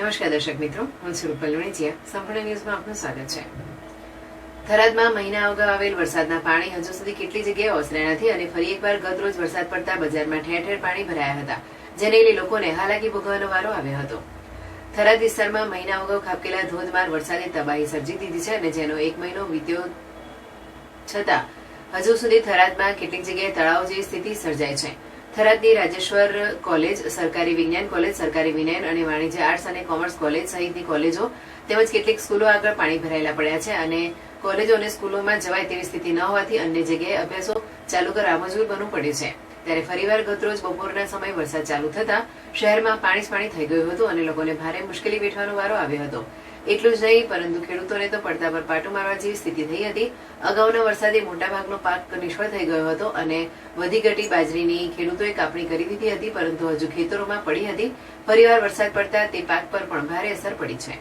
નમસ્કાર દર્શક મિત્રો, હું છું રૂપલ લુણીચિયા. સંપૂર્ણ ન્યૂઝમાં આપનું સ્વાગત છે. થરાદમાં મહિના અગાઉ આવેલ વરસાદના પાણી હજુ સુધી કેટલી જગ્યાએ ઓસર્યા નથી અને ફરી એકવાર ગતરોજ વરસાદ પડતા બજારમાં ઠેર ઠેર પાણી ભરાયા હતા, જેને લઈ લોકોને હાલાકી ભોગવવાનો વારો આવ્યો હતો. થરાદ વિસ્તારમાં મહિના અગાઉ ખાબકેલા ધોધમાર વરસાદે તબાહી સર્જી દીધી છે અને જેનો 1 મહિનો વીત્યો છતાં હજુ સુધી થરાદમાં કેટલીક જગ્યાએ તળાવ જેવી સ્થિતિ સર્જાય છે. થરાદની રાજેશ્વર કોલેજ, સરકારી વિજ્ઞાન કોલેજ, સરકારી વિનયન અને વાણિજ્ય આર્ટ્સ અને કોમર્સ કોલેજ સહિતની કોલેજો તેમજ કેટલીક સ્કૂલો આગળ પાણી ભરાયેલા પડ્યા છે અને કોલેજો અને સ્કૂલોમાં જવાય તેવી સ્થિતિ ન હોવાથી અન્ય જગ્યાએ અભ્યાસો ચાલુ કરવા મજબૂર બનવું પડ્યું છે. ત્યારે ફરીવાર ગતરોજ બપોરના સમયે વરસાદ ચાલુ થતા શહેરમાં પાણી થઈ ગયું હતું અને લોકોને ભારે મુશ્કેલી વેઠવાનો વારો આવ્યો હતો. એટલું જ નહીં, પરંતુ ખેડૂતોને તો પડતા પર પાટું મારવા જેવી સ્થિતિ થઈ હતી. અગાઉના વરસાદે મોટાભાગનો પાક નિષ્ફળ થઈ ગયો હતો અને વધી ઘટી બાજરીની ખેડૂતોએ કાપણી કરી દીધી હતી, પરંતુ હજુ ખેતરોમાં પડી હતી. ફરીવાર વરસાદ પડતા તે પાક પર પણ ભારે અસર પડી છે.